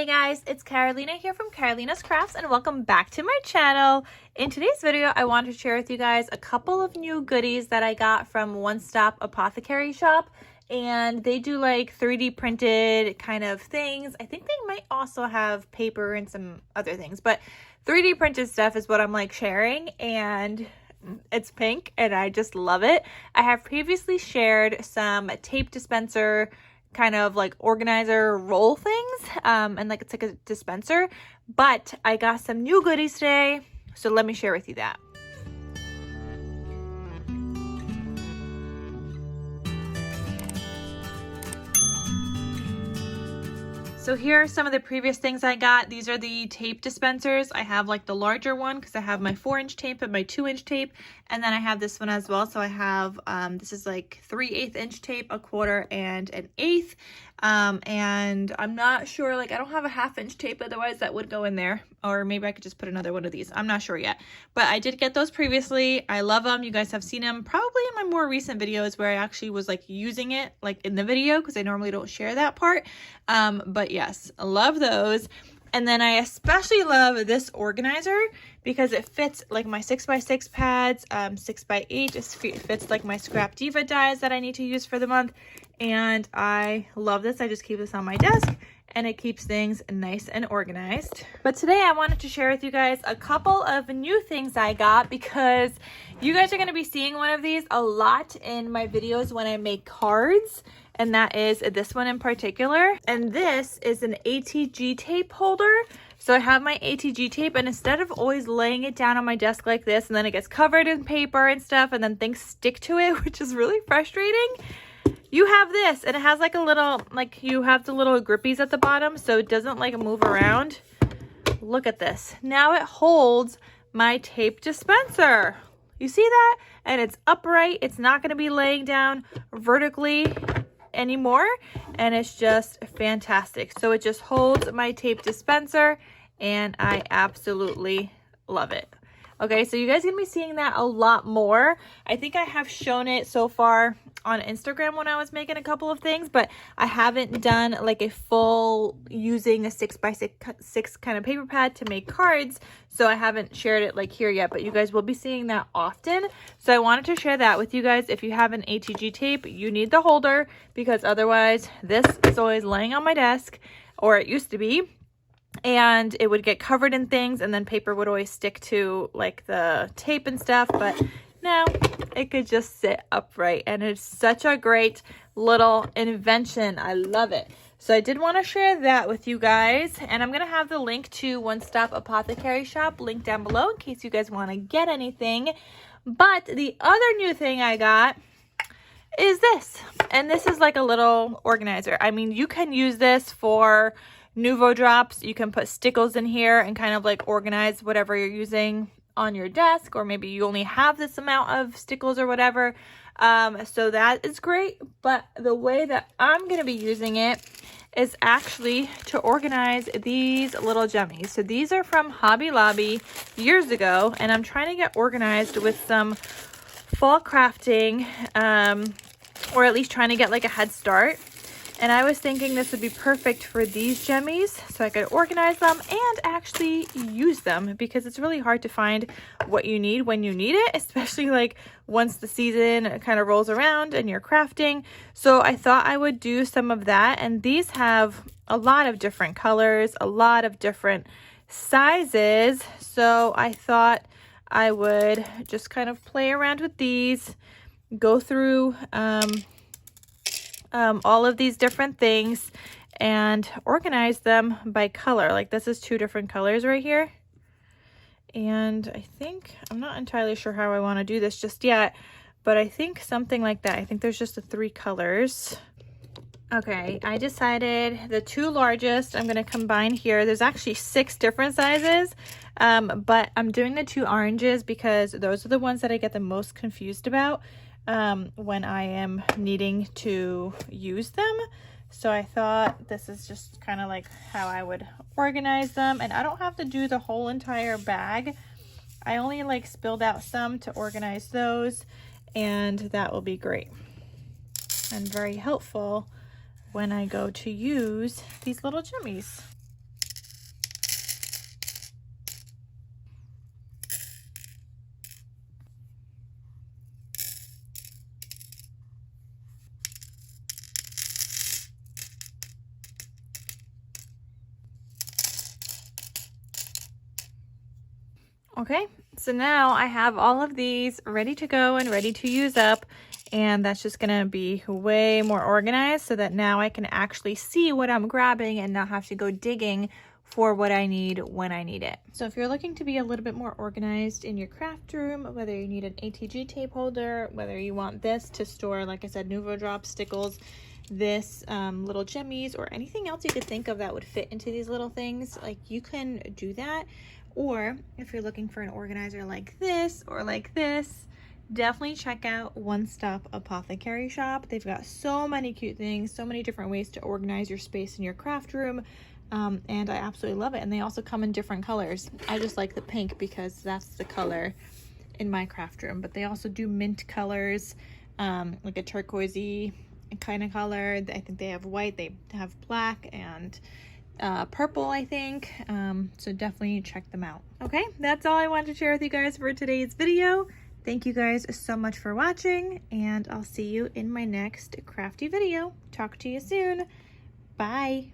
Hey guys, it's Carolina here from KarolinasKrafts and welcome back to my channel. In today's video, I want to share with you guys a couple of new goodies that I got from Stop Apothecary Shop. And they do like 3D printed kind of things. I think they might also have paper and some other things, but 3D printed stuff is what I'm like sharing, and it's pink and I just love it. I have previously shared some tape dispenser kind of like organizer roll things, and like it's like a dispenser, but I got some new goodies today, so let me share with you that. So here are some of the previous things I got. These are the tape dispensers. I have like the larger one because I have my 4-inch tape and my 2-inch tape. And then I have this one as well. So I have, this is like 3/8 inch tape, 1/4 and 1/8. And I'm not sure, like I don't have a 1/2 inch tape, otherwise that would go in there. Or maybe I could just put another one of these. I'm not sure yet. But I did get those previously. I love them. You guys have seen them probably in my more recent videos where I actually was like using it like in the video because I normally don't share that part. But yes, I love those. And then I especially love this organizer because it fits like my 6x6 pads, 6x8. It fits like my Scrap Diva dies that I need to use for the month. And I love this. I just keep this on my desk and it keeps things nice and organized. But today I wanted to share with you guys a couple of new things I got because you guys are going to be seeing one of these a lot in my videos when I make cards. And that is this one in particular. And this is an ATG tape holder. So I have my ATG tape, and instead of always laying it down on my desk like this, and then it gets covered in paper and stuff, and then things stick to it, which is really frustrating, you have this, and it has like a little, like you have the little grippies at the bottom, so it doesn't like move around. Look at this. Now it holds my tape dispenser. You see that? And it's upright. It's not going to be laying down vertically anymore, and it's just fantastic. So it just holds my tape dispenser and I absolutely love it. Okay, so you guys are gonna be seeing that a lot more. I think I have shown it so far on Instagram when I was making a couple of things, but I haven't done like a full using a 6x6 kind of paper pad to make cards, so I haven't shared it like here yet, but you guys will be seeing that often. So I wanted to share that with you guys. If you have an ATG tape, you need the holder because otherwise this is always laying on my desk, or it used to be, and it would get covered in things, and then paper would always stick to like the tape and stuff. But now it could just sit upright, and it's such a great little invention. I love it. So I did want to share that with you guys, and I'm going to have the link to Stop Apothecary Shop linked down below in case you guys want to get anything. But the other new thing I got is this, and this is like a little organizer. I mean, you can use this for nuvo drops. You can put stickles in here and kind of like organize whatever you're using on your desk, or maybe you only have this amount of stickles or whatever. So that is great, but the way that I'm going to be using it is actually to organize these little jummies. So these are from Hobby Lobby years ago, and I'm trying to get organized with some fall crafting, or at least trying to get like a head start. And I was thinking this would be perfect for these jemmies so I could organize them and actually use them, because it's really hard to find what you need when you need it, especially like once the season kind of rolls around and you're crafting. So I thought I would do some of that, and these have a lot of different colors, a lot of different sizes. So I thought I would just kind of play around with these, go through all of these different things and organize them by color. Like this is 2 different colors right here. And I think, I'm not entirely sure how I want to do this just yet, but I think something like that. I think there's just the 3 colors. Okay, I decided the 2 largest I'm going to combine here. There's actually 6 different sizes, but I'm doing the 2 oranges because those are the ones that I get the most confused about when I am needing to use them. So I thought this is just kind of like how I would organize them, and I don't have to do the whole entire bag. I only like spilled out some to organize those, and that will be great and very helpful when I go to use these little jimmies. Okay, so now I have all of these ready to go and ready to use up, and that's just gonna be way more organized so that now I can actually see what I'm grabbing and not have to go digging for what I need when I need it. So if you're looking to be a little bit more organized in your craft room, whether you need an ATG tape holder, whether you want this to store, like I said, nuvo drops, stickles, this little jemmies, or anything else you could think of that would fit into these little things, like you can do that. Or if you're looking for an organizer like this or like this, definitely check out One Stop Apothecary Shop. They've got so many cute things, so many different ways to organize your space in your craft room, and I absolutely love it. And they also come in different colors. I just like the pink because that's the color in my craft room, but they also do mint colors, like a turquoisey kind of color. I think they have white, they have black, and purple, I think. So definitely check them out. Okay, that's all I wanted to share with you guys for today's video. Thank you guys so much for watching, and I'll see you in my next crafty video. Talk to you soon. Bye.